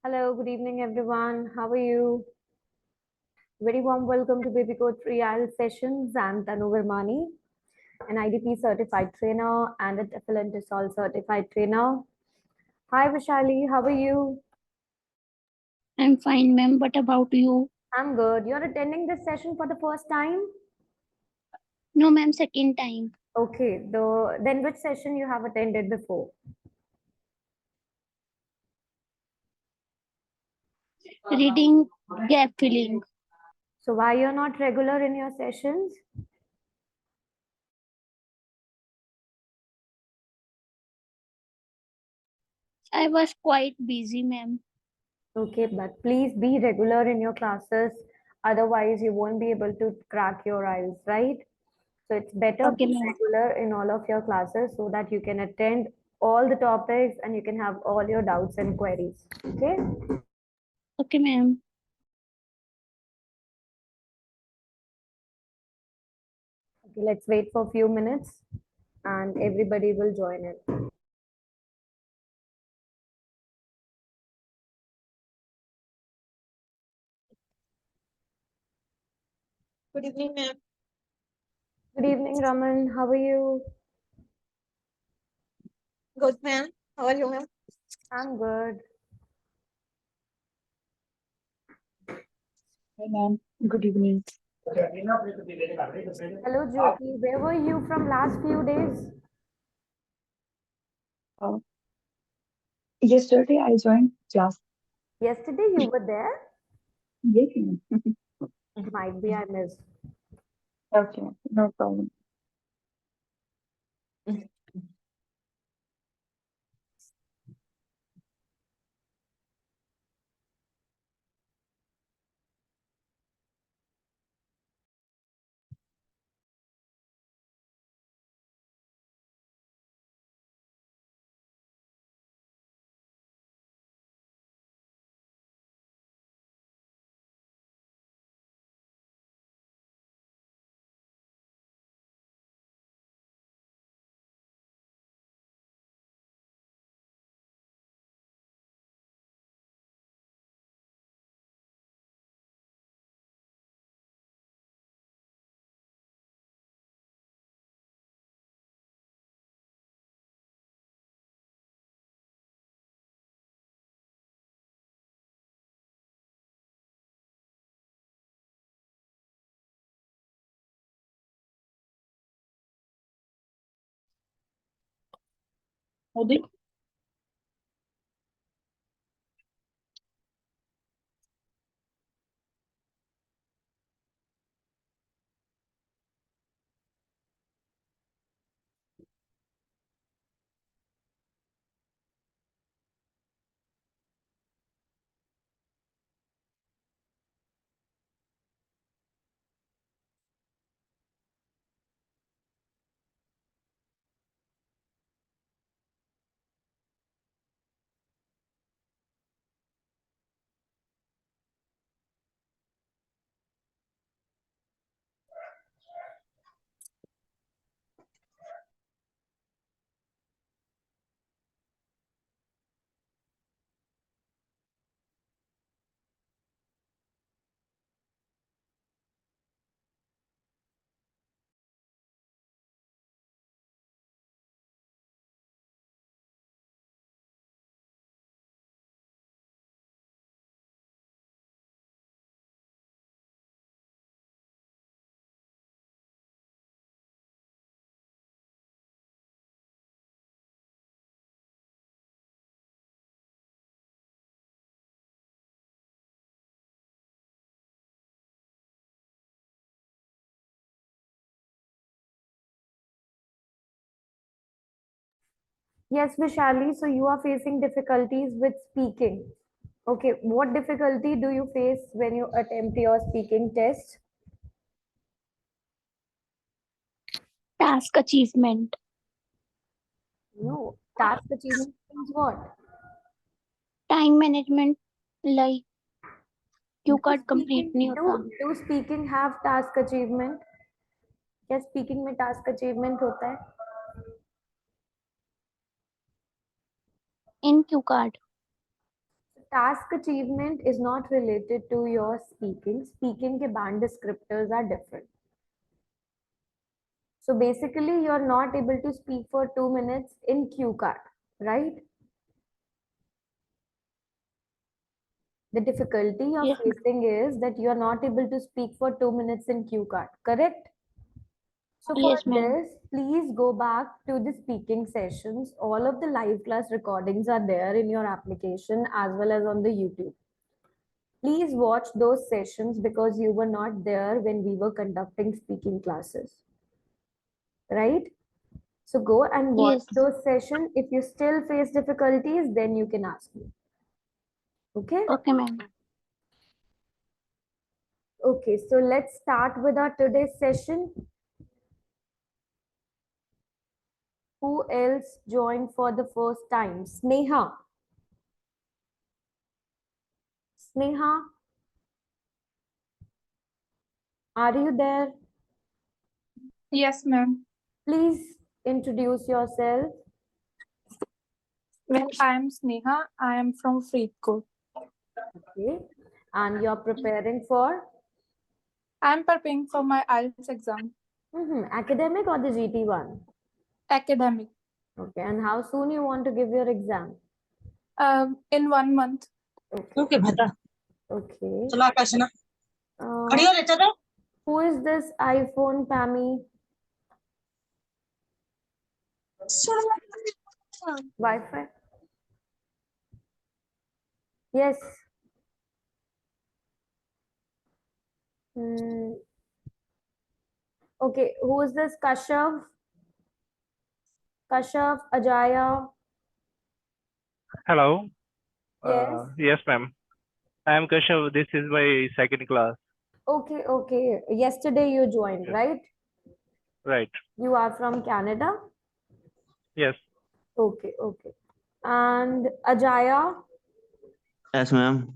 Hello, good evening, everyone. How are you? Very warm welcome to babycode IELTS sessions. I'm Tanu Vermani, an IDP certified trainer and a TEFL and TESOL certified trainer. Hi, Vishali. How are you? I'm fine, ma'am. What about you? I'm good. You're attending this session for the first time? No, ma'am, second time. Okay. Then which session you have attended before? Reading gap filling. So why you're not regular in your sessions? I was quite busy, ma'am. Okay, but please be regular in your classes. Otherwise, you won't be able to crack your IELTS, right? So it's better Okay, be ma'am. regular in all of your classes so that you can attend all the topics and you can have all your doubts and queries. Okay. Okay, ma'am. Okay, let's wait for a few minutes and everybody will join in. Good evening, ma'am. Good evening, Raman. How are you? Good, ma'am. How are you, ma'am? I'm good. Hi, ma'am. Good evening. Hello, Jyoti. Where were you from last few days? Uh, Yesterday I joined class. Yesterday you were there? Yes, ma'am. Might be I missed. Okay, no problem. Udi? Yes, Vishali. So you are facing difficulties with speaking. Okay, what difficulty do you face when you attempt your speaking test? Task achievement. No, task achievement means what? Time management. Like Q Do card complete speaking नहीं do होता. do speaking have task achievement? क्या speaking में task achievement होता है? In Q card. task achievement is not related to your speaking. Speaking ke band descriptors are different. So basically, you're not able to speak for 2 minutes in cue card, right? The difficulty you're Yes, ma'am. facing is that you're not able to speak for 2 minutes in cue card, correct? So for Yes, ma'am. this, please go back to the speaking sessions. All of the live class recordings are there in your application as well as on the YouTube. Please watch those sessions because you were not there when we were conducting speaking classes, right? So go and watch Yes. those sessions. If you still face difficulties, then you can ask me. Okay? Okay, ma'am. Okay, so let's start with our today's session. Who else joined for the first time? Sneha. Sneha, are you there? Yes, ma'am. Please introduce yourself. Well, I am Sneha. I am from Freeport. Okay. And you're preparing for I am preparing for my IELTS exam, academic or the GT one? academic, Okay. And how soon you want to give your exam? in 1 month. Okay. bhata Okay. चलो आकाश ना Uh, खड़ी हो रे चलो who is this iPhone Pammy? Wi-Fi? Yes. Hmm. Okay. Who is this Kashav? Kashav, Ajaya? Hello. Yes. Yes, ma'am. I am Kashav. This is my second class. Okay. Okay. Yesterday you joined, Yes. right? Right. You are from Canada? Yes. Okay. Okay. And Ajaya, Yes, ma'am.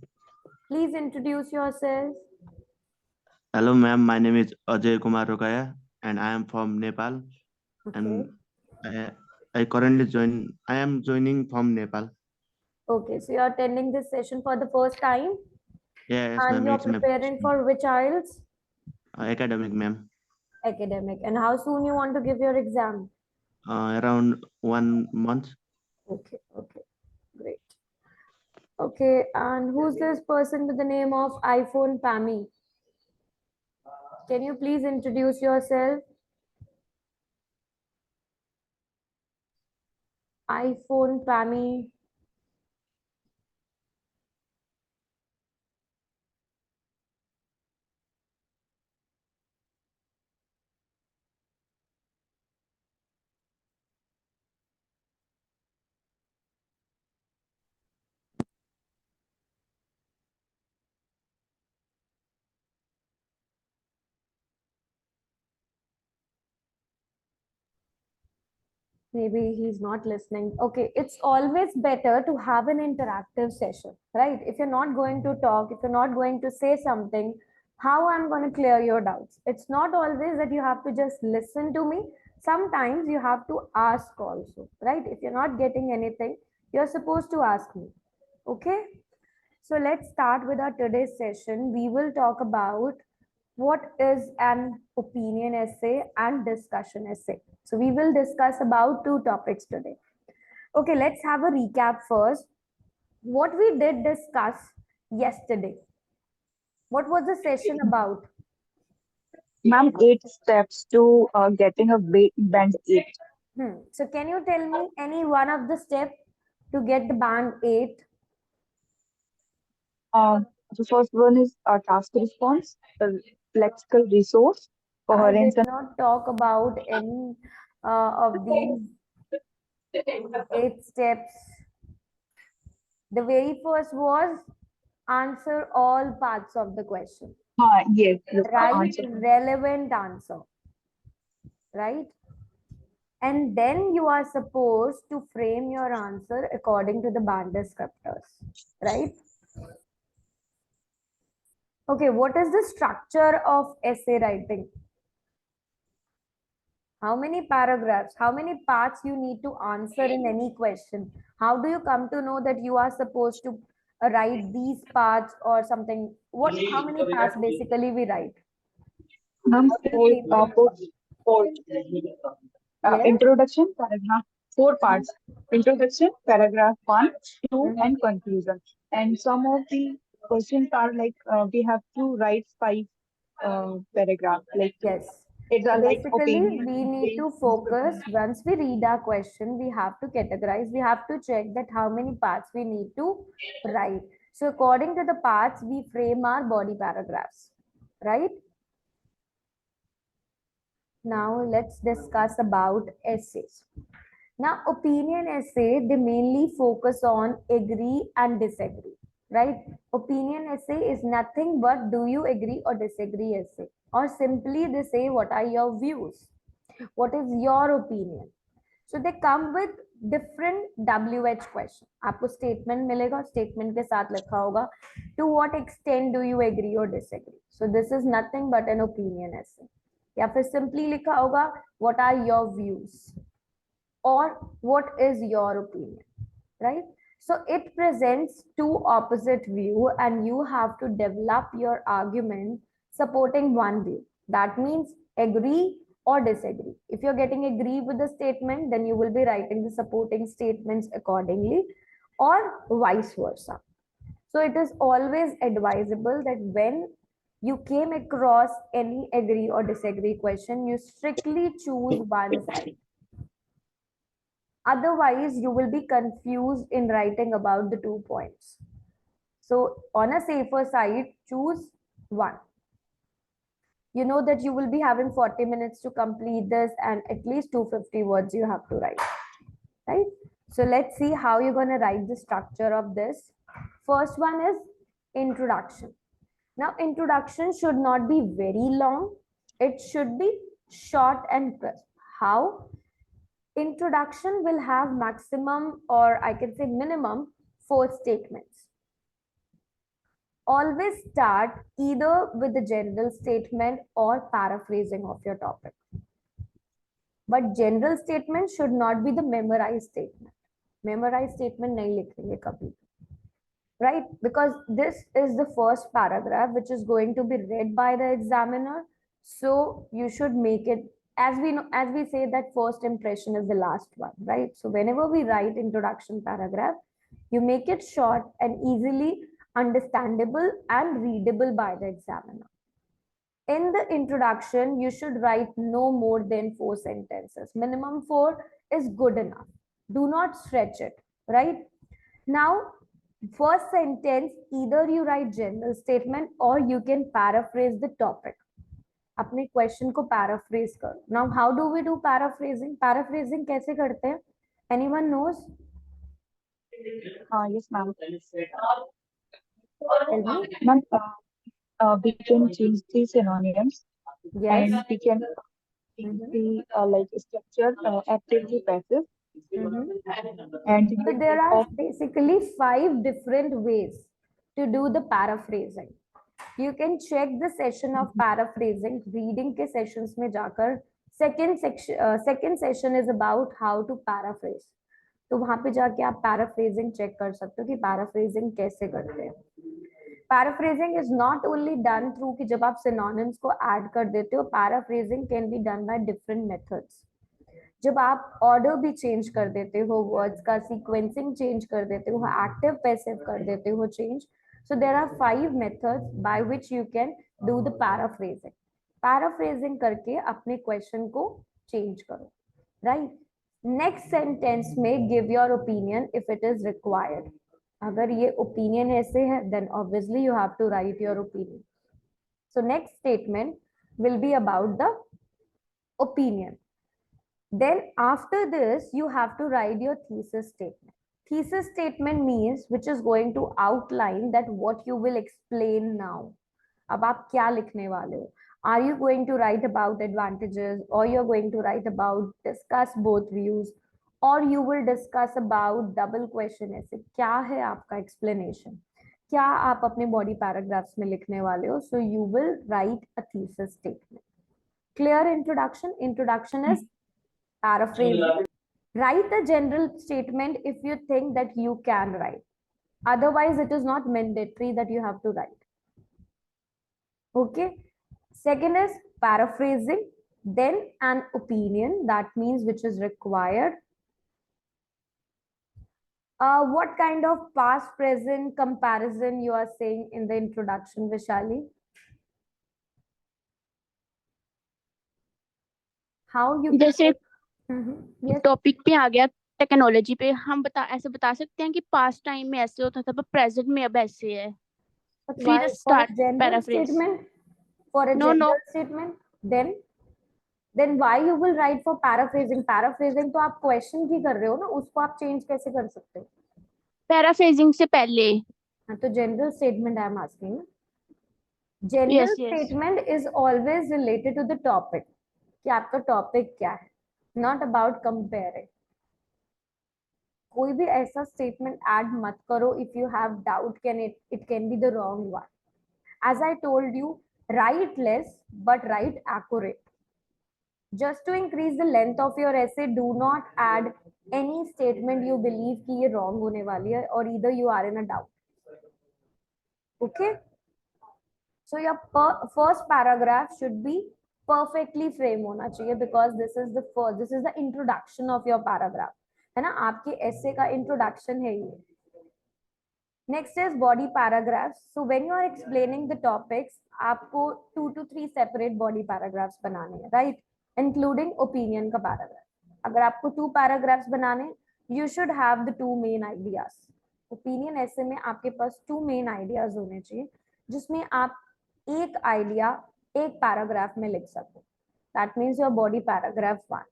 please introduce yourself. Hello, ma'am. My name is Ajay Kumar Rokaya, and I am from Nepal. Okay. And I currently I am joining from Nepal. Okay. So you're attending this session for the first time Yes, and ma'am. you're It's my preparing for which IELTS? academic, ma'am. Academic. And how soon you want to give your exam? Around 1 month. Okay. Okay. Great. Okay. And who's this person with the name of iPhone Pammy? Can you please introduce yourself? iPhone Pammy. Maybe he's not listening. Okay, it's always better to have an interactive session, right? If you're not going to talk, if you're not going to say something, how I'm going to clear your doubts? It's not always that you have to just listen to me. Sometimes you have to ask also, right? If you're not getting anything, you're supposed to ask me. Okay? So let's start with our today's session. We will talk about what is an opinion essay and discussion essay. So we will discuss about two topics today. Okay, let's have a recap first. What we did discuss yesterday. What was the session about? Ma'am, 8 steps to getting a band 8. So can you tell me any one of the steps to get the band 8? The first one is task response, lexical resource, I coherence, did not talk about any of these 8 steps. The very first was answer all parts of the question. yes, the Write answer. relevant answer, right? And then you are supposed to frame your answer according to the band descriptors, right? Okay, what is the structure of essay writing? How many paragraphs, how many parts you need to answer in any question? How do you come to know that you are supposed to write these parts or something? How many parts basically we write? Ma'am, What is the statement? four. Yes. Introduction, paragraph, four parts. Introduction, paragraph 1, 2, Mhm. and conclusion. And some of the questions are like we have to write 5 paragraph. Like Yes. it's So a like basically, opinion. we need to focus. Once we read our question, we have to categorize. We have to check that how many parts we need to write. So according to the parts, we frame our body paragraphs, right? Now let's discuss about essays. Now, opinion essay, they mainly focus on agree and disagree, right? Opinion essay is nothing but do you agree or disagree essay. Or simply they say what are your views? What is your opinion? So they come with different WH question. आपको statement मिलेगा, statement के साथ लिखा होगा to what extent do you agree or disagree. So this is nothing but an opinion essay. या फिर simply लिखा होगा what are your views or what is your opinion, right? So it presents two opposite view and you have to develop your argument supporting one view. That means agree or disagree. If you're getting agree with the statement, then you will be writing the supporting statements accordingly, or vice versa. So it is always advisable that when you came across any agree or disagree question, you strictly choose one side. Otherwise, you will be confused in writing about the 2 points. So on a safer side, choose one. You know that you will be having 40 minutes to complete this and at least 250 words you have to write, right? So let's see how you're going to write the structure of this. First one is introduction. Now, introduction should not be very long. It should be short and crisp. How? Introduction will have maximum, or I can say minimum, 4 statements. Always start either with the general statement or paraphrasing of your topic. But general statement should not be the memorized statement. Memorized statement nahi likhenge kabhi. Right? Because this is the first paragraph which is going to be read by the examiner. So you should make it, as we know, as we say that first impression is the last one, right? So whenever we write introduction paragraph, you make it short and easily understandable and readable by the examiner. In the introduction, you should write no more than 4 sentences. Minimum 4 is good enough. Do not stretch it, right? Now, first sentence, either you write general statement or you can paraphrase the topic. अपने question को paraphrase करो. Now, how do we do paraphrasing? Paraphrasing कैसे करते हैं? Anyone knows? Yes, ma'am. Tell me. Ma'am, we can change the synonyms Yes. and we can the like structure actively passive and So there are basically 5 different ways to do the paraphrasing. You can check the session of paraphrasing, reading के sessions में जाकर second session is about how to paraphrase. तो वहां पे जाके आप paraphrasing check कर सकते हो कि paraphrasing कैसे करते हैं. Paraphrasing is not only done through कि जब आप synonyms को add कर देते हो, paraphrasing can be done by different methods. जब आप ऑर्डर भी चेंज कर देते हो, वर्ड्स का सीक्वेंसिंग चेंज कर देते हो, एक्टिव पैसिव कर देते हो change. So there are 5 methods by which you can do the paraphrasing. Paraphrasing करके अपने क्वेश्चन को चेंज करो, राइट? नेक्स्ट सेंटेंस में give your opinion if it is required. अगर ये ओपिनियन ऐसे है, then obviously you have to write your opinion. So next statement will be about the opinion. Then after this, you have to write your thesis statement. Thesis statement means which is going to outline that what you will explain now. अब आप क्या लिखने वाले हो? Are you going to write about advantages, or you're going to write about discuss both views, or you will discuss about double question essay? क्या है आपका explanation? क्या आप अपने body paragraphs में लिखने वाले हो? So you will write a thesis statement. Clear introduction? Introduction is paraphrasing. Write a general statement if you think that you can write. Otherwise, it is not mandatory that you have to write. Okay. Second is paraphrasing, then an opinion, that means which is required. What kind of past present comparison you are saying in the introduction, Vishali? How you जैसे yes. Topic पे आ गया technology पे, हम ऐसे बता सकते हैं कि पास्ट टाइम में ऐसे होता था पर प्रेजेंट में अब ऐसे है, But फिर why? For a start general paraphrase. statement, for a No, general statement, then why you will write for paraphrasing? Paraphrasing तो आप question की कर रहे हो ना, उसको आप change कैसे कर सकते हो? पैराफ्रेजिंग से पहले. हाँ, तो general statement I am asking. General yes. statement is always related to the topic. कि आपका topic क्या है? Not about comparing. कोई भी ऐसा statement add मत करो if you have doubt, it can be the wrong one. As I told you, write less but write accurate. Just to increase the length of your essay, do not add any statement you believe कि ये wrong होने वाली है, or either you are in a doubt. Okay? So your first paragraph should be perfectly frame होना चाहिए, because this is the introduction of your paragraph. है ना, आपके essay का introduction है ये. Next is body paragraphs. So when you are explaining the topics, आपको 2 to 3 separate body paragraphs बनाने हैं, right? Including opinion का paragraph. अगर आपको 2 paragraphs बनाने, you should have the 2 main ideas. Opinion essay में आपके पास 2 main ideas होने चाहिए, जिसमें आप एक idea एक paragraph में लिख सको. That means your body paragraph 1.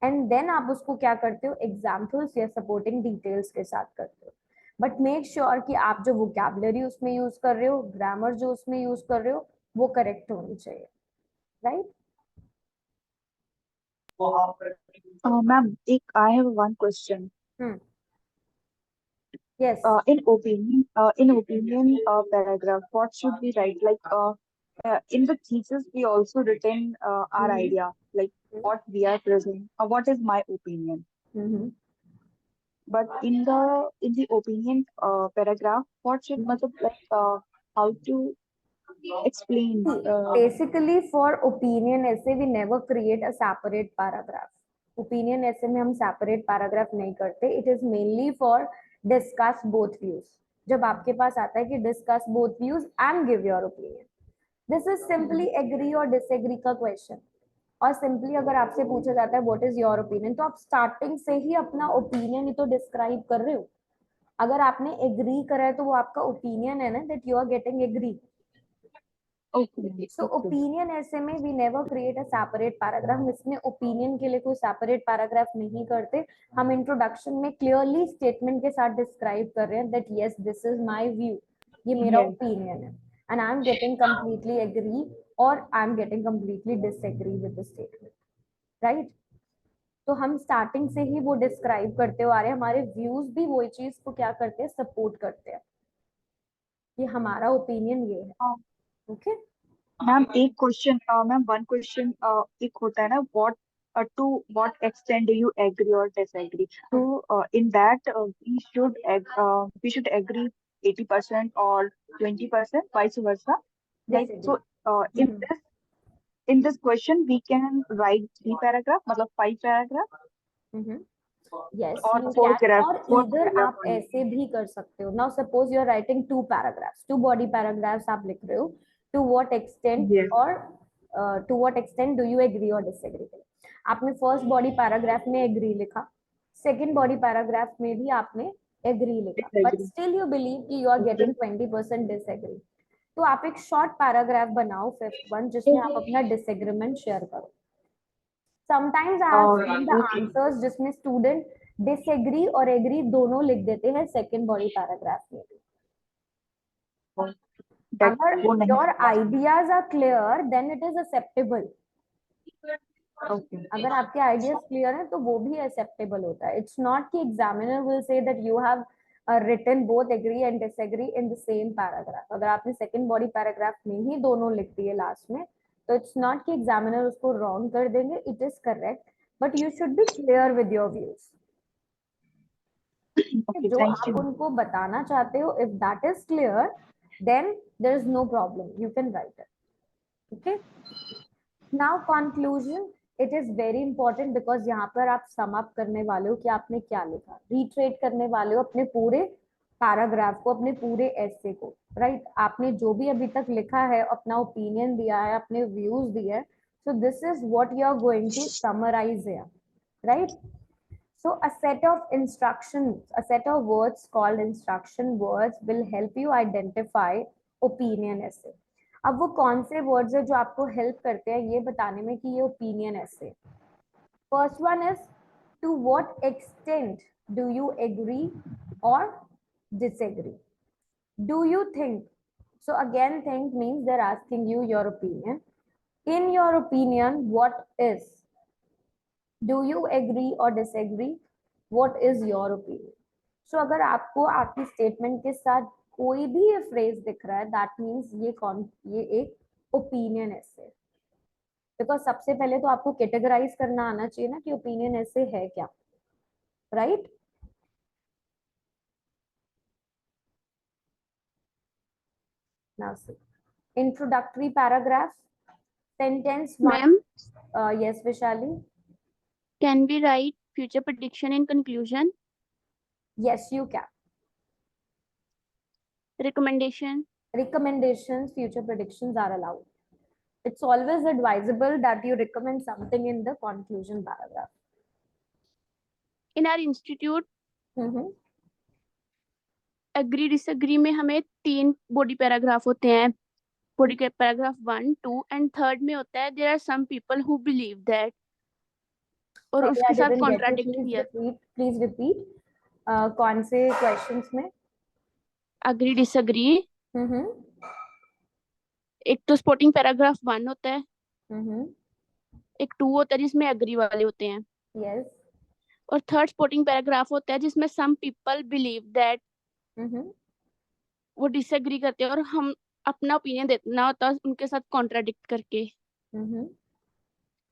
And then आप उसको क्या करते हो, examples या supporting details के साथ करते हो. बट मेक श्योर कि आप जो वोकैबुलरी उसमें यूज कर रहे हो, ग्रामर जो उसमें यूज कर रहे हो, वो करेक्ट होनी चाहिए, right? Ma'am, I have one question. Yes. In opinion paragraph, what should we write? Like in the thesis, we also written our idea, like what we are present, what is my opinion. But in the opinion paragraph, what should how to explain? Basically, for opinion essay, we never create a separate paragraph. Opinion essay में हम separate paragraph नहीं करते. It is mainly for discuss both views. जब आपके पास आता है कि discuss both views and give your opinion. This is simply agree or disagree का question. और सिंपली अगर आपसे पूछा जाता है व्हाट इज योर ओपिनियन, तो आप स्टार्टिंग से ही अपना ओपिनियन ही तो डिस्क्राइब कर रहे हो. अगर आपने एग्री करा है तो वो आपका ओपिनियन है ना, that you are getting agree. So opinion ऐसे में we never create a separate paragraph. हम इसमें ओपिनियन के लिए कोई सेपरेट पैराग्राफ नहीं करते. हम इंट्रोडक्शन में क्लियरली स्टेटमेंट के साथ डिस्क्राइब कर रहे हैं that yes this is my view, ये मेरा ओपिनियन है, and I'm getting completely agree or I'm getting completely disagree with the statement, right? तो हम स्टार्टिंग से ही वो डिस्क्राइब करते हुए आ रहे हैं. हमारे व्यूज भी वही चीज को क्या करते हैं, सपोर्ट करते हैं. ये हमारा ओपिनियन ये है. ओके मैम एक क्वेश्चन, मैम वन क्वेश्चन एक होता है ना, to what extent do you agree or disagree? So in that we should agree 80% or 20%, vice versa. Like so in this question we can write 3 paragraph, मतलब 5 paragraph. Yes, or you 4 can, paragraph. और 4 either paragraph आप only. ऐसे भी कर सकते हो. Now suppose you are writing 2 paragraphs, 2 body paragraphs आप लिख रहे हो. To what extent Yes. or to what extent do you agree or disagree? आपने फर्स्ट बॉडी पैराग्राफ में एग्री लिखा, सेकंड बॉडी पैराग्राफ में भी आपने एग्री लिखा, but Disagree. Still you believe कि यू आर गेटिंग 20% डिसएग्री. तो आप एक शॉर्ट पैराग्राफ बनाओ, फिफ्थ वन, जिसमें आप अपना डिसएग्रीमेंट शेयर करो. Sometimes I have seen the Okay. answers जिसमें स्टूडेंट डिसएग्री और एग्री दोनों लिख देते हैं सेकंड बॉडी पैराग्राफ में. That अगर वो नहीं your करना चाहिए. ideas are clear, then it is acceptable. Okay. अगर आपके आइडियाज क्लियर हैं तो वो भी एक्सेप्टेबल होता है. इट्स नॉट कि examiner will say that you have written both agree and disagree in the same paragraph. अगर आपने सेकंड बॉडी पैराग्राफ में ही दोनों लिख दिए लास्ट में, तो इट्स नॉट कि एग्जामिनर उसको रॉन्ग कर देंगे. It is correct, but you should be clear with your views. Okay, जो thank आप you. उनको बताना चाहते हो, if that is clear, then there is no problem, you can write it. Okay, now conclusion, it is very important because यहाँ पर आप sum up करने वाले हो कि आपने क्या लिखा, reiterate करने वाले हो अपने पूरे पैराग्राफ को, अपने पूरे ऐसे को, राइट आपने जो भी अभी तक लिखा है, अपना ओपिनियन दिया है, अपने व्यूज दिए हैं, so this is what you are going to summarize here, right? So a set of instructions, a set of words called instruction words will help you identify opinion essay. अब वो कौन से words है जो आपको help करते हैं ये बताने में कि ये opinion essay. First one is, to what extent do you agree or disagree? Do you think? So again, think means they're asking you your opinion. In your opinion, what is? Do you agree or disagree? What is your opinion? So अगर आपको आपकी statement के साथ कोई भी ये phrase दिख रहा है, दैट मीन्स ये एक ओपिनियन ऐसे, बिकॉज सबसे पहले तो आपको कैटेगराइज करना आना चाहिए ना कि ओपिनियन ऐसे है क्या, right? Now see, introductory paragraph, sentence one. Ma'am, Yes, Vishali. can we write future prediction in conclusion? Yes, you can. Recommendation. Recommendations, future predictions are allowed. It's always advisable that you recommend something in the conclusion paragraph. In our institute, Mm-hmm. agree disagree में हमें 3 body paragraph होते हैं. Body paragraph 1, 2 and 3rd में होता है there are some people who believe that. और Sorry, उसके I साथ didn't get you. contradict Please किया. repeat. Please repeat. कौन से questions में? Agree disagree. Mm-hmm. एक तो supporting paragraph 1 होता है. Mm-hmm. एक 2 होता है जिसमें agree वाले होते हैं. Yes. और 3rd supporting paragraph होता है जिसमें some people believe that. Mm-hmm. वो disagree करते हैं और हम अपना opinion देना होता है उनके साथ contradict करके. Mm-hmm.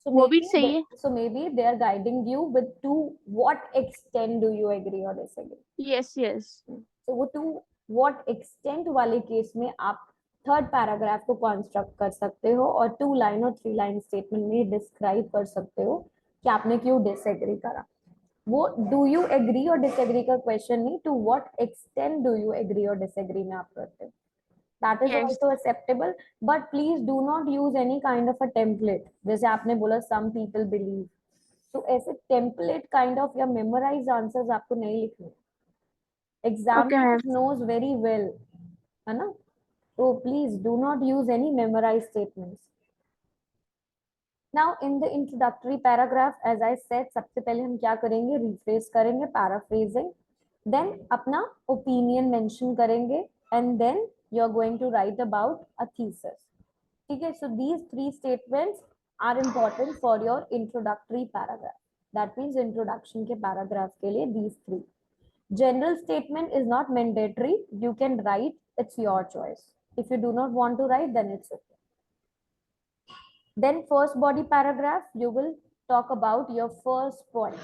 So वो भी maybe सही है. so maybe they are guiding you with to what extent do you agree or disagree. Yes, yes. So वो to what extent वाले केस में आप थर्ड पैराग्राफ को कंस्ट्रक्ट कर सकते हो और 2 लाइन और 3 लाइन स्टेटमेंट में डिस्क्राइब कर सकते हो कि आपने क्यों डिसएग्री करा. वो डू यू एग्री और डिसएग्री का क्वेश्चन नहीं, to what extent do you agree और डिसएग्री में आप करते हो. That is Yes. also acceptable, but please do not use any kind of a template. जैसे आपने बोला some people believe, so ऐसे template kind of या memorize answers आपको नहीं लिखने. Examiner knows very well, है ना? So please do not use any memorized statements. Now in the introductory paragraph, as I said, सबसे पहले हम क्या करेंगे? Rephrase करेंगे, paraphrasing, then अपना opinion mention करेंगे, and then you're going to write about a thesis. Okay, so these 3 statements are important for your introductory paragraph. That means introduction के paragraph के लिए these 3. General statement is not mandatory. You can write, it's your choice. If you do not want to write, then it's okay. Then first body paragraph, you will talk about your first point.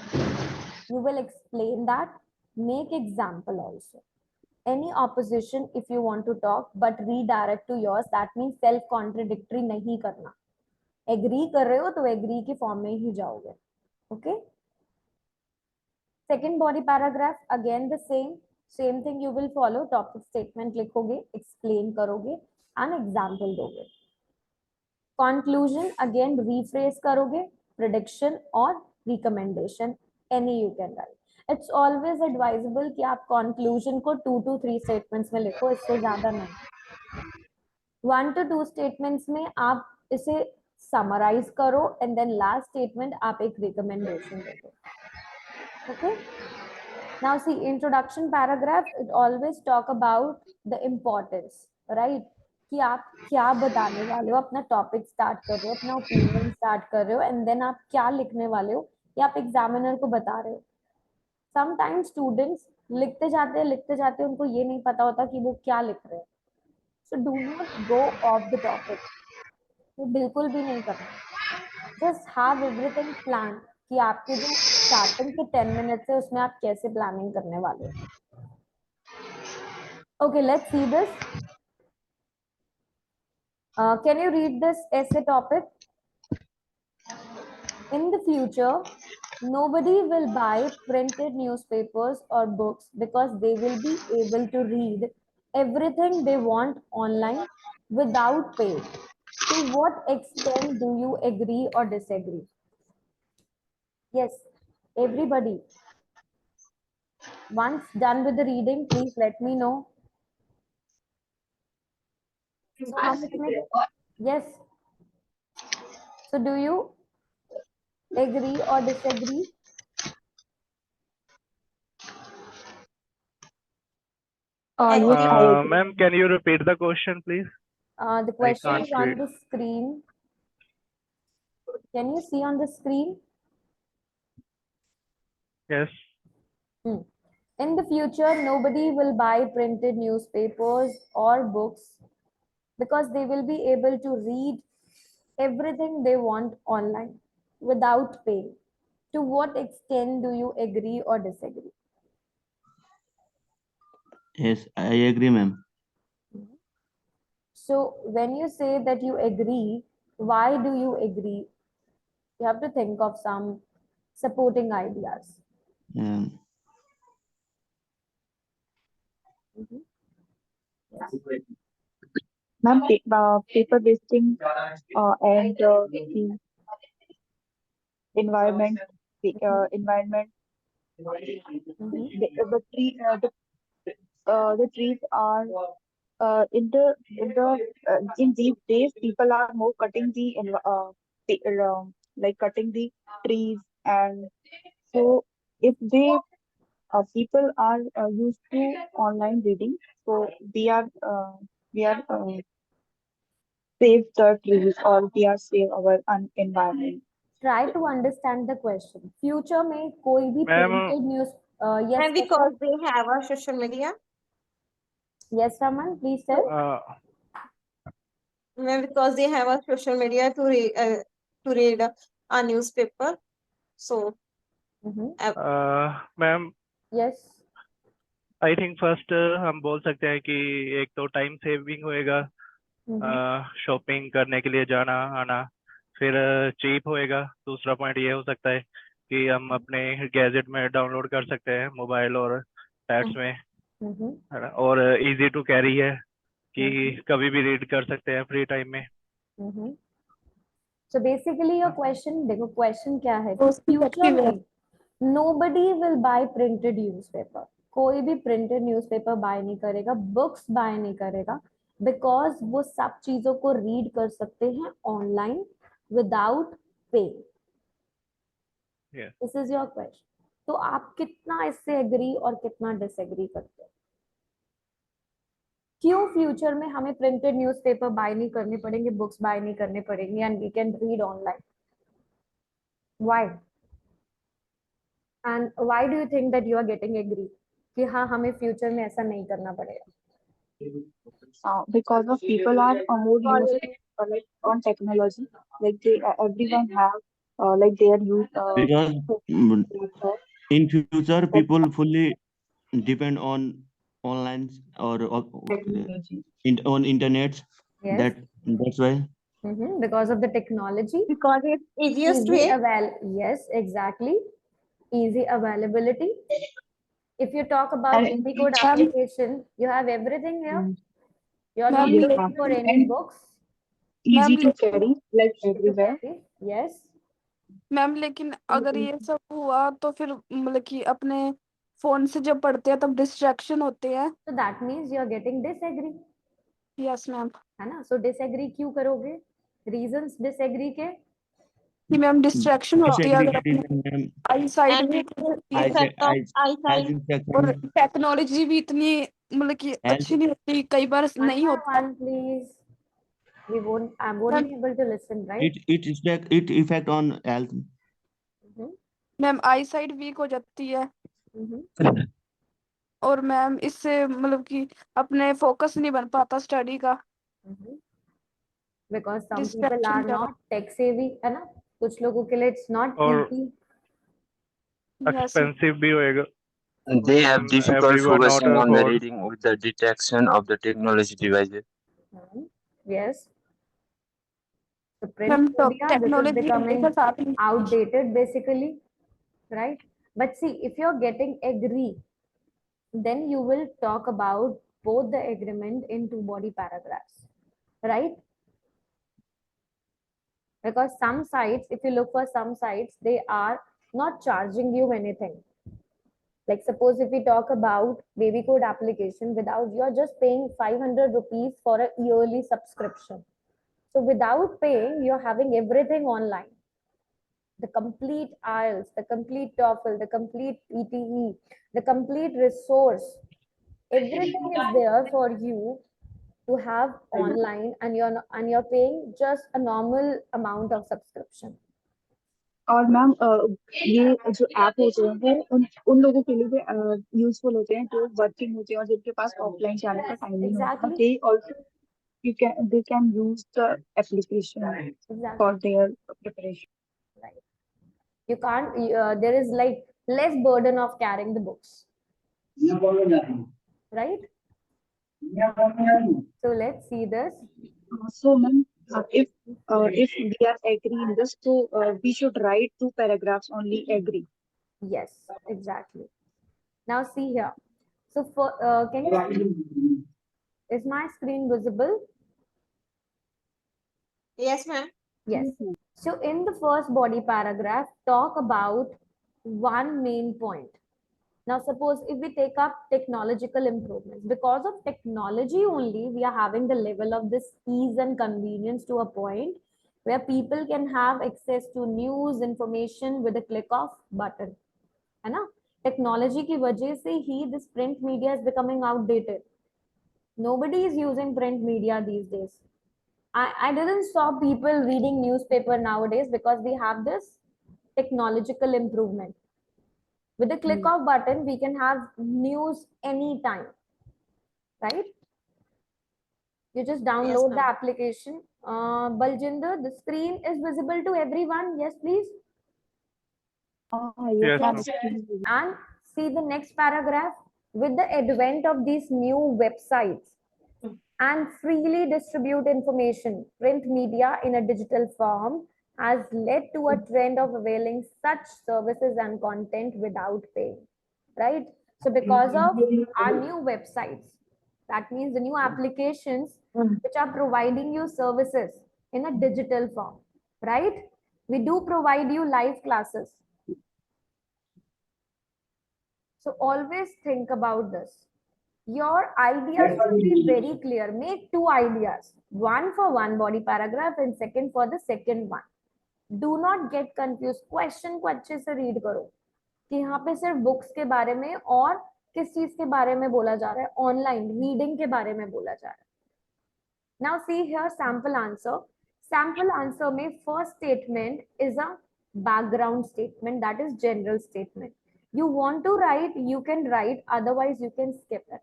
You will explain that, make example also. Any opposition if you want to talk, but redirect to yours. That means self contradictory नहीं करना. Agree कर रहे हो तो agree के form में ही जाओगे. Okay. Second body paragraph, again the same thing you will follow. Topic statement लिखोगे, explain करोगे, and example दोगे. Conclusion, again rephrase करोगे, prediction और recommendation, any you can write. It's always advisable कि आप conclusion को 2 to 3 statements में लिखो, इससे ज्यादा नहीं. 1 to 2 statements में आप इसे summarize करो and then last statement आप एक recommendation दे दो. Okay. Now see, introduction paragraph, it always talk about the importance, right? कि आप क्या बताने वाले हो, अपना टॉपिक स्टार्ट कर रहे हो, अपना ओपिनियन स्टार्ट कर रहे हो, एंड देन आप क्या लिखने वाले हो या आप एग्जामिनर को बता रहे हो. समटाइम्स स्टूडेंट्स लिखते जाते हैं, उनको ये नहीं पता होता कि वो क्या लिख रहे हैं. So do not go of the topic. वो बिल्कुल भी नहीं करना. जस्ट हैव एवरीथिंग प्लान कि आपके जो स्टार्टिंग के 10 मिनट्स है उसमें आप कैसे प्लानिंग करने वाले हो. Okay, let's see this. Can you read this essay topic? In the future, nobody will buy printed newspapers or books because they will be able to read everything they want online without pay. To what extent do you agree or disagree? Yes, everybody. Once done with the reading, please let me know. So how much yes. So do you agree or disagree? Yes, I agree. Ma'am, can you repeat the question, please? The question can't is on read. the screen. Can you see on the screen? Yes. In the future, nobody will buy printed newspapers or books because they will be able to read everything they want online without paying. To what extent do you agree or disagree? Yes, I agree, ma'am. So when you say that you agree, why do you agree? You have to think of some supporting ideas. Um, Yes. Ma'am, paper wasting and the environment, environment, the trees are in these days people are more cutting the like cutting the trees, and so if they people are used to online reading, so we are save the trees, or we are save our environment. Try to understand the question. Future में कोई भी Ma'am, printed news. Yes, And because they have a social media, yes, Raman, please tell. and because they have a social media to read a newspaper. So, ma'am, Yes. I think first हम बोल सकते हैं कि एक तो time saving होएगा shopping करने के लिए जाना आना, फिर चीप होएगा. दूसरा पॉइंट ये हो सकता है कि हम अपने गैजेट में डाउनलोड कर सकते हैं मोबाइल और टैब्स में, है ना, और इजी टू कैरी है कि कभी भी रीड कर सकते हैं फ्री टाइम में. So basically your question, देखो question क्या है कि future में nobody will buy printed newspaper. कोई भी printed newspaper buy नहीं करेगा, books buy नहीं करेगा, because वो सब चीजों को read कर सकते हैं online without pay. Yeah. This is your question. तो आप कितना इससे agree और कितना disagree करते हो? क्यों फ्यूचर में हमें प्रिंटेड न्यूज़पेपर बाय नहीं करने पड़ेंगे, बुक्स बाय नहीं करने पड़ेंगे and we can read online? Why and why do you think that you are getting agree कि हाँ हमें फ्यूचर में ऐसा नहीं करना पड़ेगा? Because of people are more used like on technology, like they everyone have like their use because in future people fully depend on online or technology. on internet. Yes. That's why. Because of the technology, because it's easiest way. yes, exactly, easy availability. If you talk about And any code application, you have everything here. You are not Yes, looking ma'am. for any And books. easy to carry like everywhere. Yes. Ma'am लेकिन अगर ये सब हुआ तो फिर मतलब कि अपने फोन से जब पढ़ते हैं तब डिस्ट्रैक्शन होते हैं. So that means you are getting disagree. Yes ma'am. है ना? So disagree क्यों करोगे? Reasons disagree के? कि मैम डिस्ट्रैक्शन होती है अगर अपने Ma'am, आई साइड And में effect of eyesight. और टेक्नोलॉजी भी इतनी मतलब कि अच्छी नहीं होती, कई बार नहीं होता. One, please. I won't be able to listen, right? it effect on health. Ma'am eye sight weak हो जाती है और मैम इससे मतलब कि अपने फोकस नहीं बन पाता स्टडी का. Because some people Distraction are ज़्यादा. not tech savvy, है ना? कुछ लोगों के लिए it's not और easy Yes, sir. expensive भी होएगा They have difficult everyone not focusing on the afford. reading with the detection of the technology devices. Yes. The print ma'am media, this is technology becoming के साथ ही outdated basically, right? But see, if you're getting agree, then you will talk about both the agreement in two body paragraphs, right? Because some sites, if you look for some sites, they are not charging you anything. Like suppose if we talk about babycode application, without, you're just paying 500 rupees for a yearly subscription. So without paying, you're having everything online. The complete IELTS, the complete TOEFL, the complete PTE, the complete resource, everything is there for you to have online, and you're paying just a normal amount of subscription. और ma'am ये जो app होते हैं वो उन लोगों के लिए भी यूजफुल होते हैं जो वर्किंग होते हैं और जिनके पास ऑफलाइन जाने का टाइम नहीं होता Exactly. they also they can use the application Exactly. for their preparation. Right. You can't, there is like less burden of carrying the books, right? So let's see this. So ma'am, if we are agree in this, so we should write 2 paragraphs only agree. Yes, exactly. Now see here. So for can you see, is my screen visible? Yes, ma'am. Yes. So in the first body paragraph, talk about one main point. Now suppose if we take up technological improvements, because of technology only, we are having the level of this ease and convenience to a point where people can have access to news information with a click of button. है ना? Technology की वजह से ही this print media is becoming outdated. Nobody is using print media these days. I didn't saw people reading newspaper nowadays because we have this technological improvement. With the click of button, we can have news anytime, right? You just download the ma'am. application. Baljinder, the screen is visible to everyone. Yes, please. Yes, Can ma'am. see and see the next paragraph. With the advent of these new websites and freely distribute information, print media in a digital form has led to a trend of availing such services and content without paying, right? So because of our new websites, that means the new applications which are providing you services in a digital form, right? We do provide you live classes. So always think about this. Your ideas should be very clear. Make 2 ideas, one for one body paragraph and second for the second one. Do not get confused. Question को अच्छे से read करो कि यहाँ पे सिर्फ books के बारे में और किस चीज के बारे में बोला जा रहा है, ऑनलाइन रीडिंग के बारे में बोला जा रहा है. Now see here sample answer. Sample answer में first statement is a background statement, that is general statement. You want to write, you can write, otherwise you can skip it.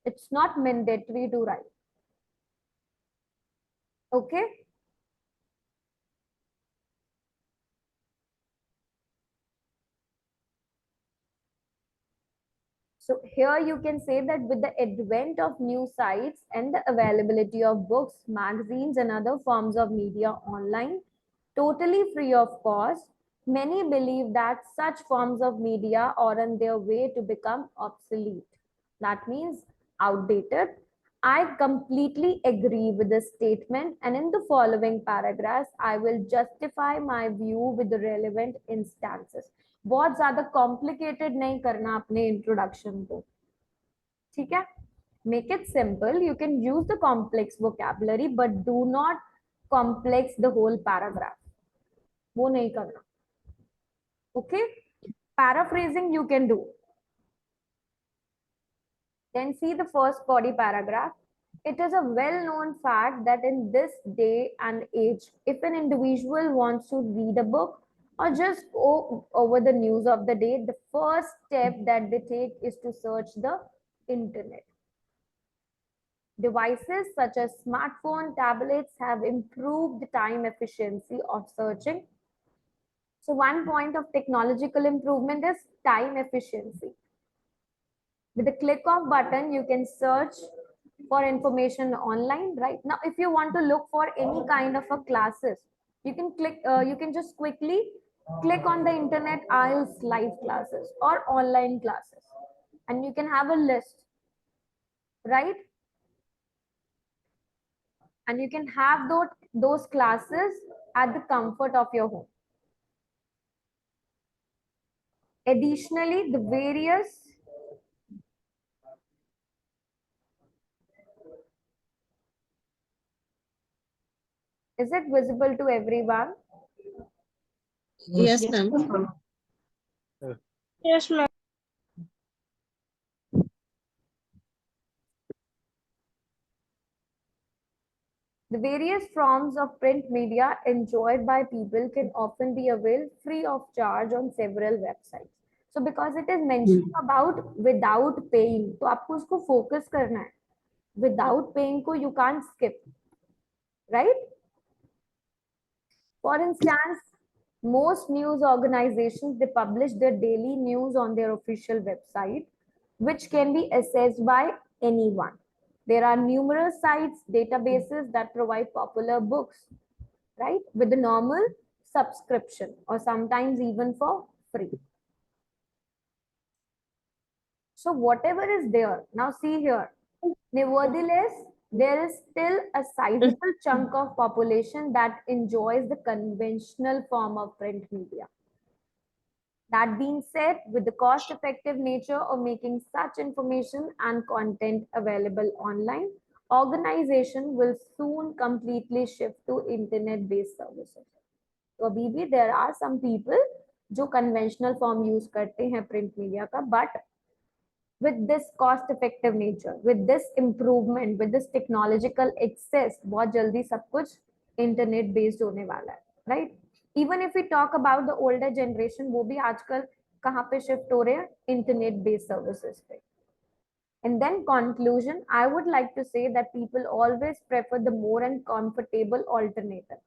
It's not mandatory to write. Okay. So here you can say that with the advent of new sites and the availability of books, magazines, and other forms of media online, totally free of cost, many believe that such forms of media are on their way to become obsolete. That means outdated. I completely agree with this statement, and in the following paragraphs, I will justify my view with the relevant instances. बहुत ज्यादा complicated नहीं करना अपने introduction को, ठीक है? Make it simple. You can use the complex vocabulary, but do not complex the whole paragraph. वो नहीं करना. Okay? Paraphrasing you can do. Then see the first body paragraph. It is a well-known fact that in this day and age, if an individual wants to read a book or just go over the news of the day, the first step that they take is to search the internet. Devices such as smartphone, tablets have improved the time efficiency of searching. So one point of technological improvement is time efficiency. With a click of button, you can search for information online. Right now, if you want to look for any kind of a classes, you can click. You can just quickly click on the internet IELTS live classes or online classes, and you can have a list, right? And you can have those classes at the comfort of your home. Additionally, the various is it visible to everyone? Yes, Yes, ma'am. ma'am. Yes, ma'am. The various forms of print media enjoyed by people can often be availed free of charge on several websites. So because it is mentioning about without paying, तो आपको उसको focus करना है. Without paying को you can't skip, right? For instance, most news organizations, they publish their daily news on their official website, which can be accessed by anyone. There are numerous sites, databases that provide popular books, right, with a normal subscription or sometimes even for free. So whatever is there, now see here, nevertheless, there is still a sizable chunk of population that enjoys the conventional form of print media. That being said, with the cost-effective nature of making such information and content available online, organization will soon completely shift to internet-based services. तो अभी भी there are some people जो conventional form use करते हैं print media का, but with this cost-effective nature, with this improvement, with this technological access, बहुत जल्दी सब कुछ internet-based होने वाला है, right? Even if we talk about the older generation, वो भी आजकल कहाँ पे shift हो रहे हैं? Internet-based services पे. And then conclusion, I would like to say that people always prefer the more and comfortable alternative.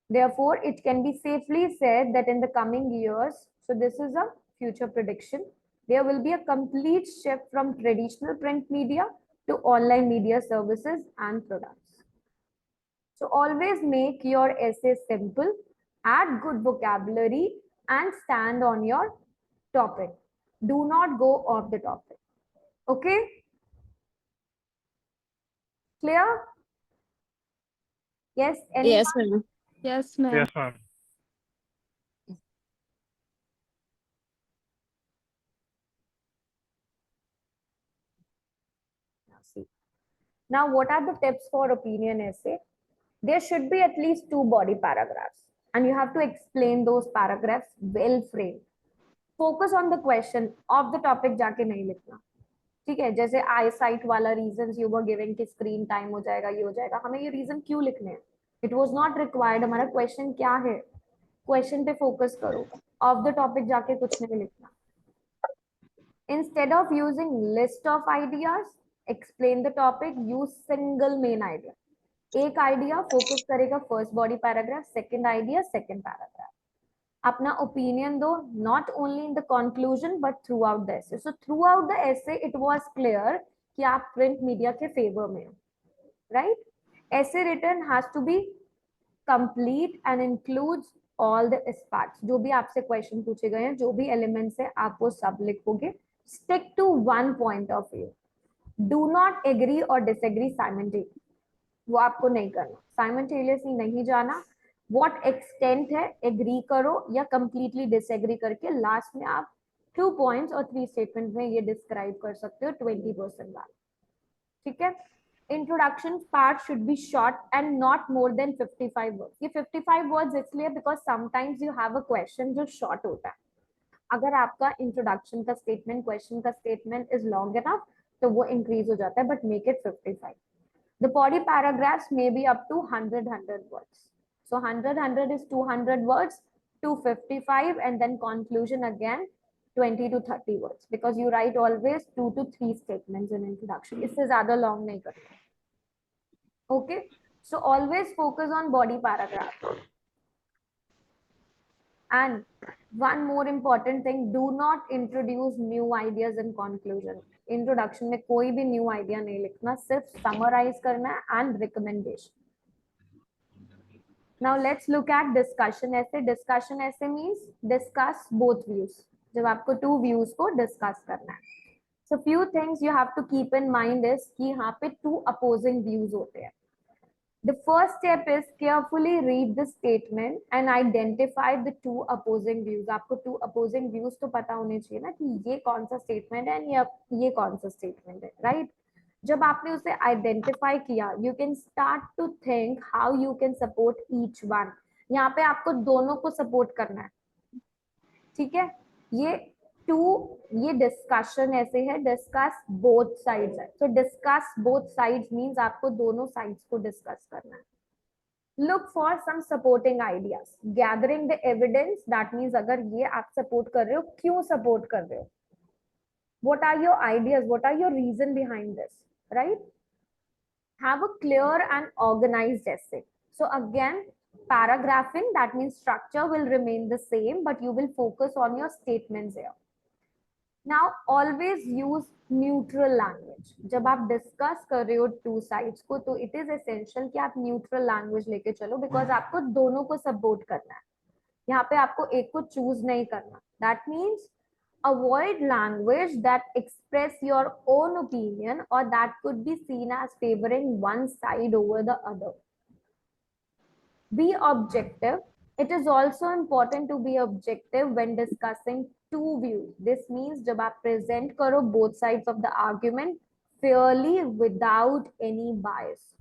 Therefore, it can be safely said that in the coming years, so this is a future prediction, there will be a complete shift from traditional print media to online media services and products. So always make your essay simple, add good vocabulary, and stand on your topic. Do not go off the topic. Okay? Clear? Yes, anyone? Yes, ma'am. Yes, ma'am. Yes, ma'am. See. Now, what are the tips for opinion essay? There should be at least 2 body paragraphs, and you have to explain those paragraphs well framed. Focus on the question of the topic जाके नहीं लिखना, ठीक है? जैसे आई site वाला reason you were giving कि screen time हो जाएगा, ये हो जाएगा, हमें ये रीजन क्यों लिखने हैं? It was not required. हमारा क्वेश्चन क्या है? क्वेश्चन पे फोकस करो, ऑफ द टॉपिक जाके कुछ नहीं लिखना. Instead of using list of ideas, explain the topic, use single main idea. एक आइडिया फोकस करेगा first body paragraph, second idea second paragraph. अपना ओपिनियन दो, not only in the conclusion but throughout the essay. So throughout the essay it was clear कि आप print media के favour में हो, right? Essay written has to be complete and includes all the aspects. जो भी आपसे question पूछे गए हैं, जो भी एलिमेंट्स है, आप वो सब लिखोगे. Stick to one point of view. Do not agree और डिसएग्री साइमल्टेनियसली. वो आपको नहीं करना, साइमल्टेनियसली नहीं जाना. व्हाट एक्सटेंट है, एग्री करो या कंप्लीटली डिसएग्री करके लास्ट में आप 2 पॉइंट्स और 3 स्टेटमेंट में ये डिस्क्राइब कर सकते हो 20% वाला, ठीक है? Introduction part should be short and not more than 55 words. ये 55 वर्ड्स इसलिए because sometimes you have a question जो शॉर्ट होता है. अगर आपका इंट्रोडक्शन का स्टेटमेंट, क्वेश्चन का स्टेटमेंट इज लॉन्ग इनफ तो वो इंक्रीज हो जाता है, but make it 55. The body paragraphs may be up to 100 words. So 100 is 200 words, 255, and then conclusion again 20 to 30 words, because you write always 2 to 3 statements in introduction. इससे ज़्यादा long नहीं करना. Okay, so always focus on body paragraph. And one more important thing, do not introduce new ideas in conclusion. Introduction में कोई भी new idea नहीं लिखना, सिर्फ summarize करना है and recommendation. Now let's look at discussion essay. Discussion essay means discuss both views. जब आपको two views को discuss करना है. So few things you have to keep in mind is कि यहाँ पे two opposing views होते हैं. The first step is carefully read the statement and identify the two opposing views. आपको two opposing views तो पता होने चाहिए ना कि ये कौन सा statement है या ये कौन सा statement है, right? जब आपने उसे identify किया, you can start to think how you can support each one. यहाँ पे आपको दोनों को support करना है, ठीक है? ये डिस्कशन ऐसे है, डिस्कस बोथ साइड्स है. So discuss both sides means आपको दोनों sides को discuss करना है. Look for some supporting ideas. Gathering the evidence, that means अगर ये आप support कर रहे हो, क्यों support कर रहे हो? What are your ideas? What are your reason behind this? Right? Have a clear and organized essay. So again, paragraphing, that means structure will remain the same, but you will focus on your statements here. Now always use neutral language. जब आप discuss कर रहे हो two sides को, तो it is essential कि आप neutral language लेके चलो, because आपको दोनों को support करना है. यहाँ पे आपको एक को choose नहीं करना. That means avoid language that express your own opinion or that could be seen as favoring one side over the other. Be objective. It is also important to be objective when discussing two views. This means जब आप present करो both sides of the argument fairly without any bias.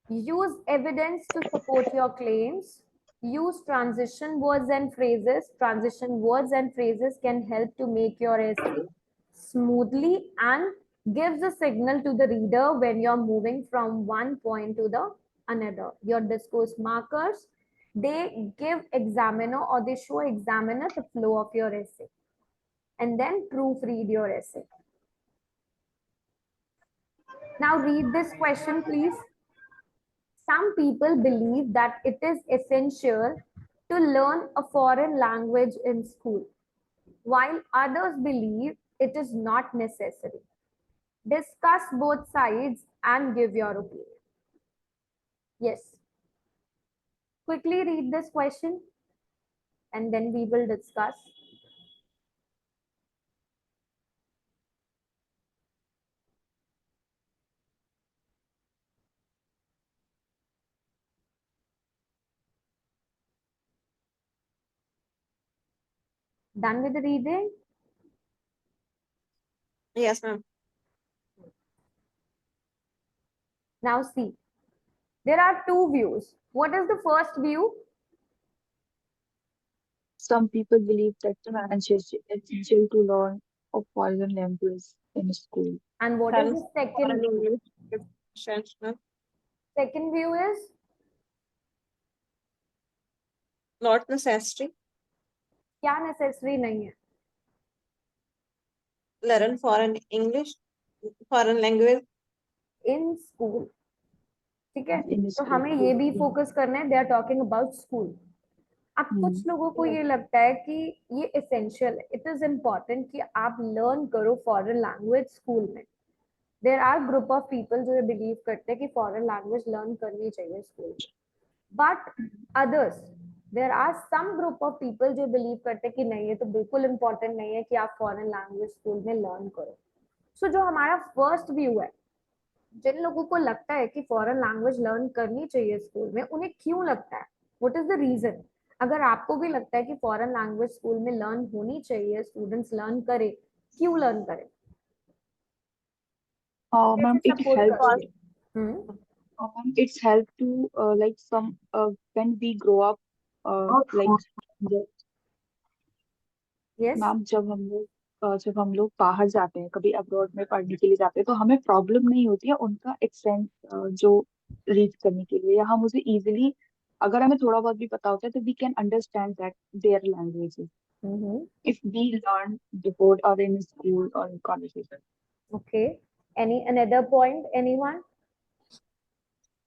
Use evidence to support your claims. Use transition words and phrases. Transition words and phrases can help to make your essay smoothly and gives a signal to the reader when you're moving from one point to the another. Your discourse markers, they give examiner or they show examiner the flow of your essay, and then proofread your essay. Now read this question, please. Some people believe that it is essential to learn a foreign language in school, while others believe it is not necessary. Discuss both sides and give your opinion. Yes. Quickly read this question and then we will discuss. Done with the reading? Yes, ma'am. Now see, there are two views. What is the first view? Some people believe that it's essential to learn a foreign language in school. And what is the second view? Ma'am. Second view is? Not necessary. क्या necessary नहीं है? Learn foreign English, foreign language. In school. ठीक है? In तो school. हमें ये भी focus करना है. They are talking about school. अब कुछ लोगों को ये लगता है कि ये एसेंशियल है, इट इज इम्पोर्टेंट कि आप लर्न करो फॉरेन लैंग्वेज स्कूल में. There are group of people जो ये बिलीव करते हैं कि फॉरेन लैंग्वेज लर्न करनी चाहिए स्कूल में. But others, there are some group of people जो बिलीव करते हैं कि नहीं, ये तो बिल्कुल इम्पोर्टेंट नहीं है कि आप फॉरेन लैंग्वेज स्कूल में लर्न करो. सो जो हमारा फर्स्ट व्यू है, जिन लोगों को लगता है कि फॉरेन लैंग्वेज लर्न करनी चाहिए स्कूल में, उन्हें क्यों लगता है, व्हाट इज द रीजन? अगर आपको भी लगता है कि फॉरेन लैंग्वेज स्कूल में लर्न होनी चाहिए, स्टूडेंट्स लर्न करें, क्यों लर्न करें? Ma'am, it helps. Hmm? It's help to like some when we grow up like Yes. Ma'am जब हम लोग बाहर जाते हैं, कभी अब्रॉड में पढ़ने के लिए जाते हैं, तो हमें प्रॉब्लम नहीं होती है उनका एक्सेंट जो रीड करने के लिए, या हम उसे इजीली, अगर हमें थोड़ा बहुत भी पता होता है तो we can understand that there languages if we learn before और इन स्कूल और in conversation. Okay. Any another point? Anyone?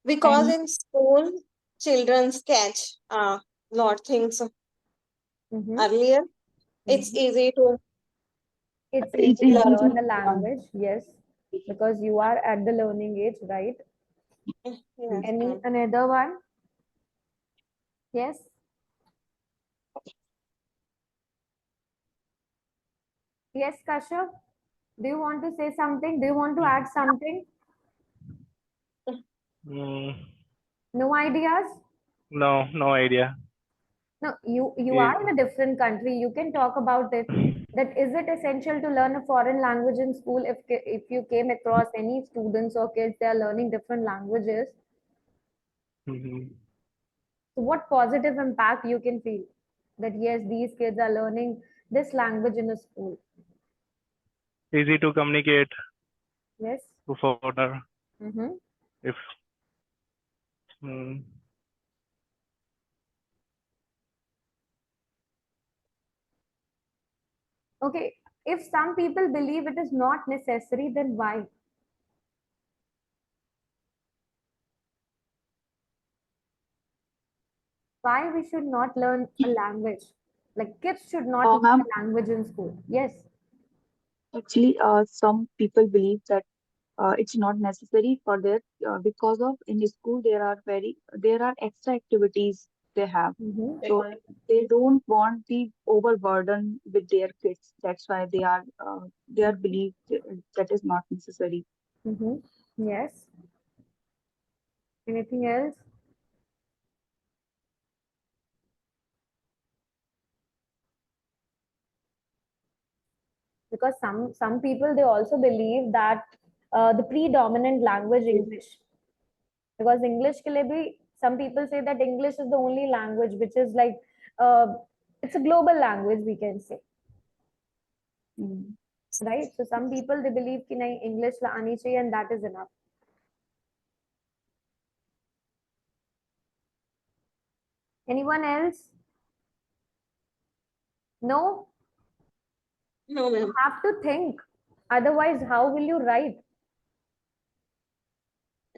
Because in school, children catch lot things Mhm. earlier. It's easy to It's It's easy to easy to learn a learn. language, yes, because you are at the learning age, right? yes, Any ma'am. another one? Yes. Yes, Kashyap. Do you want to say something? Do you want to add something? Mm, No ideas? no idea. No, you ये- are in a different country. You can talk about it. That is it essential to learn a foreign language in school? If you came across any students or kids, they are learning different languages. Mhm. So what positive impact you can feel that yes, these kids are learning this language in a school. Easy to communicate Yes. to foreigner Mm-hmm. if mm, Okay. If some people believe it is not necessary, then why? Why we should not learn a language? Like kids should not learn Ma'am, a language in school. Yes. actually, some people believe that it's not necessary for that because of in school there are extra activities they have, Mm-hmm. so they don't want the overburden with their kids. That's why they are believed that is not necessary. Mm-hmm. Yes. Anything else? Because some people they also believe that the predominant language English, because English ke liye bhi, some people say that English is the only language which is like uh, it's a global language we can say, Mm. right? So some people they believe कि नहीं English la आनी चाहिए and that is enough. Anyone else? No, No, you ma'am. have to think, otherwise how will you write?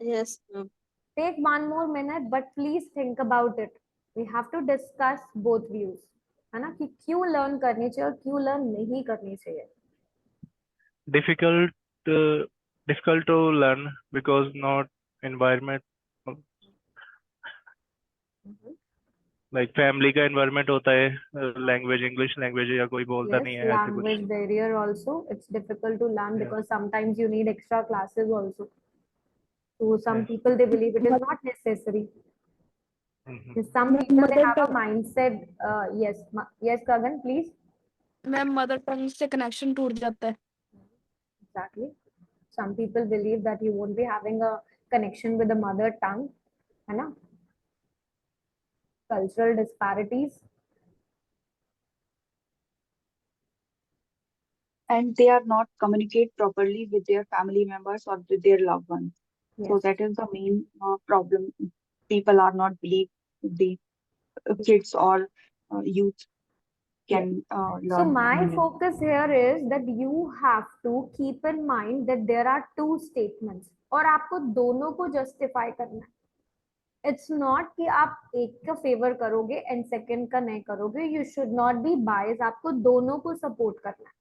Yes, ma'am. Take one more minute but please think about it. We have to discuss both views, है ना, कि क्यों learn करनी चाहिए और क्यों learn नहीं करनी चाहिए. difficult uh, difficult to learn because not environment like family का environment होता है language English language या कोई बोलता Yes, नहीं है ऐसे कुछ. language barrier also. It's difficult to learn Yeah. because sometimes you need extra classes also. So some Yeah. people they believe it is not necessary. Mhm. Some people they mother have a tongue mindset. Yes, yes, Kagan, please. Ma'am mother tongue से connection टूट जाता है. Exactly. Some people believe that you won't be having a connection with the mother tongue, है ना? Cultural disparities. And they are not communicate properly with their family members or with their loved ones. So Yes. that is the main problem. People are not believe the kids or youth Yes. can So learn my language. focus here is that you have to keep in mind that there are two statements और आपको दोनों को justify करना है. It's not कि आप एक का फेवर करोगे एंड सेकंड का नहीं करोगे. You should not be biased. आपको दोनों को सपोर्ट करना है.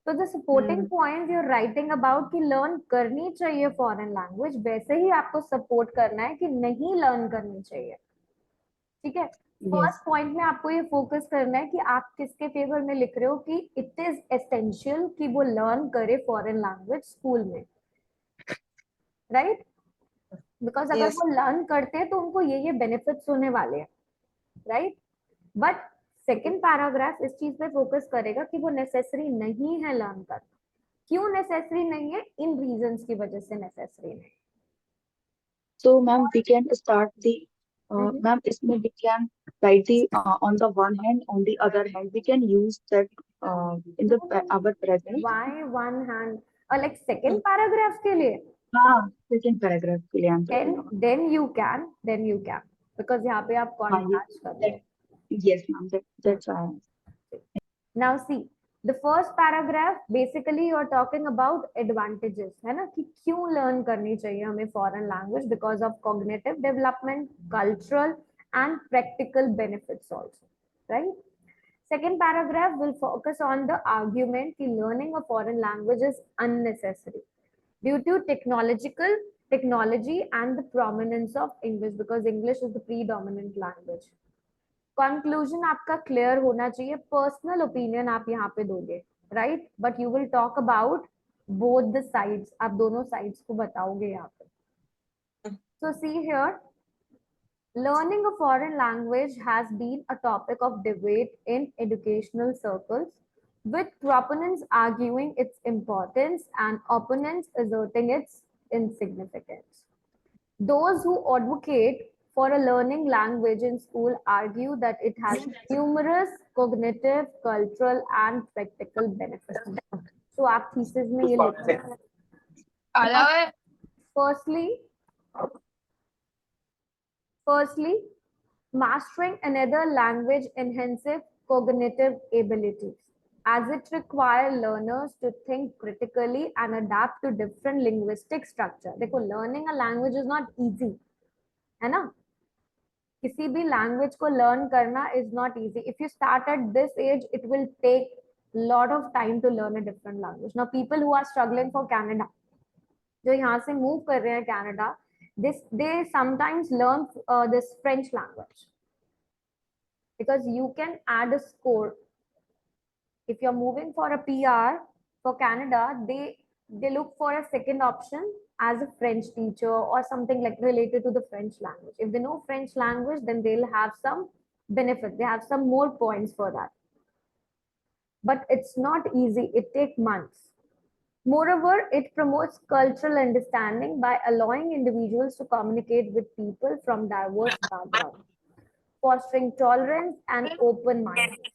तो the supporting point you writing about कि लर्न करनी चाहिए फॉरेन लैंग्वेज, वैसे ही आपको सपोर्ट करना है कि नहीं लर्न करनी चाहिए. ठीक है. फर्स्ट पॉइंट में आपको ये फोकस करना है कि आप किसके फेवर में लिख रहे हो कि इट इज एसेंशियल कि वो लर्न करे फॉरेन लैंग्वेज स्कूल में, राइट? बिकॉज अगर Yes. वो लर्न करते हैं तो उनको ये बेनिफिट्स होने वाले हैं, राइट? बट सेकेंड पैराग्राफ इस चीज पे फोकस करेगा कि वो नेसेसरी नहीं है लर्न करना. क्यों नेसेसरी नहीं है? इन रीजंस की वजह से नेसेसरी नहीं. So, ma'am, we can start the Mhm. ma'am. इसमें we can write the on the one hand, on the other hand, we can use that in the our present. Why one hand? Like second paragraph के लिए? हाँ, second paragraph के लिए I'm talking about. Then you can because यहाँ पे आप हाँ, contrast कर रहे हो. yes, ma'am. That's why. Now see, the first paragraph basically you're talking about advantages, है ना, कि क्यों learn करनी चाहिए हमें foreign language because of cognitive development, cultural and practical benefits also, right? Second paragraph will focus on the argument that learning a foreign language is unnecessary due to technology and the prominence of English, because English is the predominant language. Conclusion आपका clear होना चाहिए, personal opinion आप यहाँ पे दोगे, right? But you will talk about both the sides, आप दोनों sides को बताओगे यहाँ पे. So see here, learning a foreign language has been a topic of debate in educational circles, with proponents arguing its importance and opponents asserting its insignificance. Those who advocate for a learning language in school argue that it has numerous cognitive, cultural, and practical benefits. So, आप thesis में ये लिखो. Firstly, mastering another language enhances cognitive abilities, as it requires learners to think critically and adapt to different linguistic structure. देखो, learning a language is not easy, है ना? किसी भी language को learn करना is not easy. If you start at this age, it will take lot of time to learn a different language. Now, people who are struggling for Canada, जो यहाँ से move कर रहे हैं Canada, they sometimes learn this French language, because you can add a score. If you're moving for a PR for Canada, they look for a second option as a French teacher or something like related to the French language. If they know French language, then they'll have some benefit. They have some more points for that. But it's not easy. It takes months. Moreover, it promotes cultural understanding by allowing individuals to communicate with people from diverse backgrounds, fostering tolerance and open-mindedness.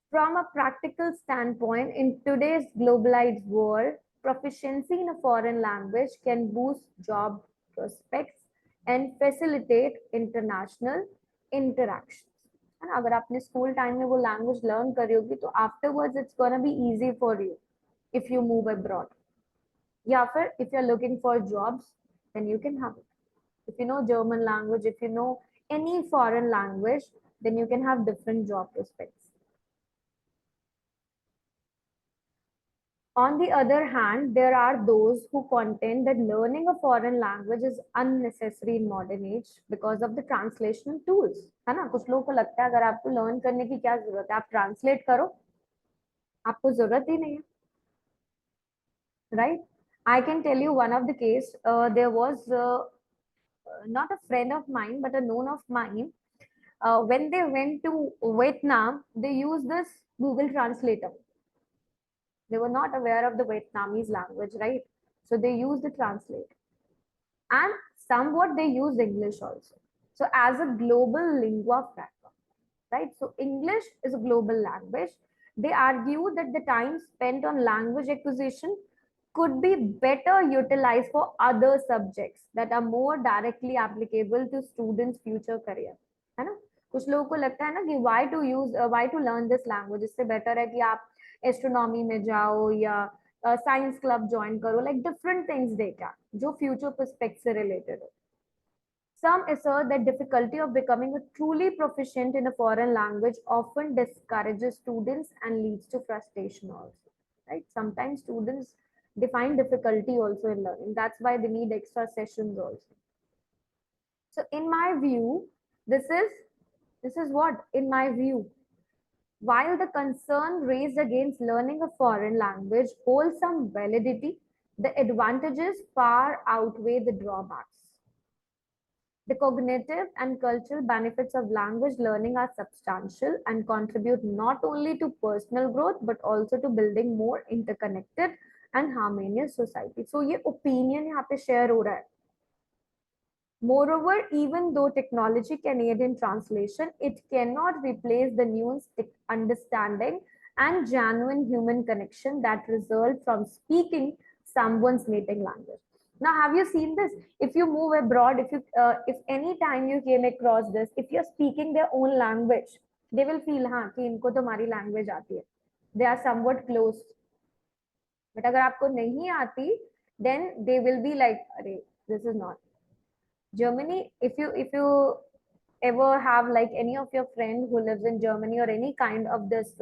From a practical standpoint, in today's globalized world, proficiency in a foreign language can boost job prospects and facilitate international interactions. And अगर आपने school time में वो language learn करी होगी, तो afterwards it's gonna be easy for you if you move abroad. या फिर if you're looking for jobs, then you can have it. If you know German language, if you know any foreign language, then you can have different job prospects. On the other hand, there are those who contend that learning a foreign language is unnecessary in modern age because of the translation tools. है ना? कुछ लोगों को लगता है अगर आपको learn करने की क्या जरूरत है, आप translate करो, आपको जरूरत ही नहीं है, right? I can tell you one of the case. There was not a friend of mine, but a known of mine. When they went to Vietnam, they used this Google Translator. They were not aware of the Vietnamese language, right? So they used the translate. And somewhat they used English also. So as a global lingua franca, right? So English is a global language. They argue that the time spent on language acquisition could be better utilized for other subjects that are more directly applicable to students' future career. है ना? कुछ लोगों को लगता है ना कि why to learn this language? इससे better है कि आप एस्ट्रोनॉमी में जाओ या साइंस क्लब ज्वाइन करो, like different things they can, जो फ्यूचर पर्सपेक्ट से रिलेटेड हो. Some assert that difficulty of becoming a truly proficient in a foreign language often discourages students and leads to frustration also, right? Sometimes students define difficulty also in learning. That's why they need extra sessions also. So in my view, this is what, in my view, while the concern raised against learning a foreign language holds some validity, the advantages far outweigh the drawbacks. The cognitive and cultural benefits of language learning are substantial and contribute not only to personal growth but also to building more interconnected and harmonious society. So ये opinion यहाँ पे share हो रहा है. Moreover, even though technology can aid in translation, it cannot replace the nuanced understanding and genuine human connection that result from speaking someone's native language. Now, have you seen this? If you move abroad, if any time you came across this, if you're speaking their own language, they will feel हाँ कि इनको तो हमारी language आती है. They are somewhat close. But अगर आपको नहीं आती, then they will be like, अरे, this is not. Germany, if you ever have like any of your friend who lives in Germany or any kind of this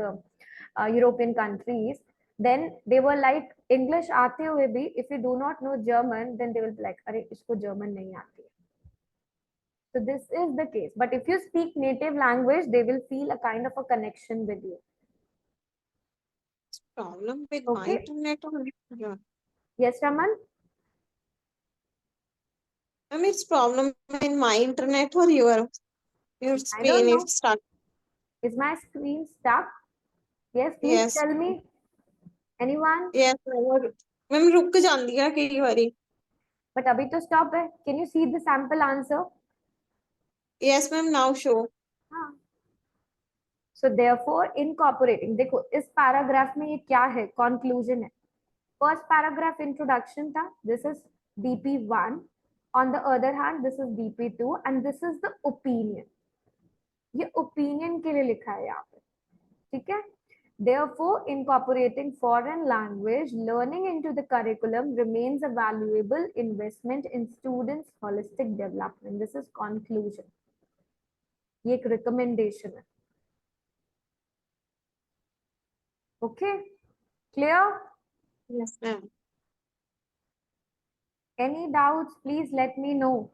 European countries, then they were like English आते हुए भी, if you do not know German, then they will be like, अरे इसको German नहीं आती है. So this is the case. But if you speak native language, they will feel a kind of a connection with you. Problem with my Okay. internet or your? Yes, Raman? I mean, it's problem in my internet or your I screen don't know. is stuck. Is my screen stuck? Yes, please Yes. tell me. Anyone? Yes, ma'am रुक जाती है कई बारी. But अभी तो stop है. Can you see the sample answer? Yes, ma'am. Now show. हाँ. So therefore, incorporating. देखो इस paragraph में ये क्या है? Conclusion है. First paragraph introduction था. This is BP1. On the other hand, this is BP2 and this is the opinion. ये opinion के लिए लिखा है यहाँ पे. ठीक है? Therefore, incorporating foreign language learning into the curriculum remains a valuable investment in students' holistic development. This is conclusion. ये एक recommendation है. Okay? Clear? Yes, ma'am. Any doubts, please let me know.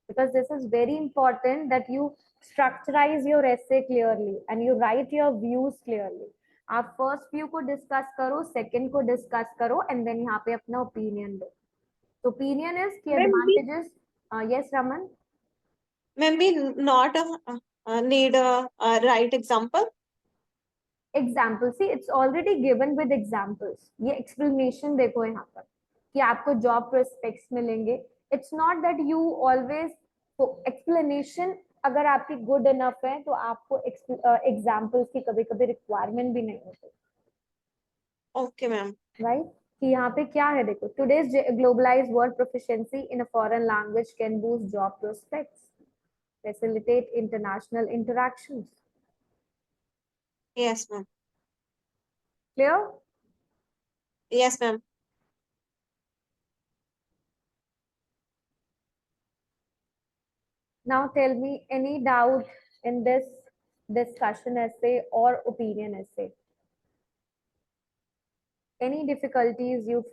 Because this is very important that you structurize your essay clearly and you write your views clearly. आप first view को discuss करो, second को discuss करो, and then यहाँ पे अपना opinion दो. So opinion is key advantages. Yes, Raman. Maybe not need a right example. Example, see, it's already given with examples. ये explanation देखो यहाँ पर कि आपको job prospects मिलेंगे. It's not that you always explanation अगर आपकी good enough है तो आपको examples की कभी-कभी requirement भी नहीं होती. Okay, ma'am. Right? कि यहाँ पे क्या है देखो. Today's globalized word proficiency in a foreign language can boost job prospects, facilitate international interactions. Yes, ma'am. Clear? Yes, ma'am. Now tell me any doubt in this discussion essay or opinion essay. Any difficulties you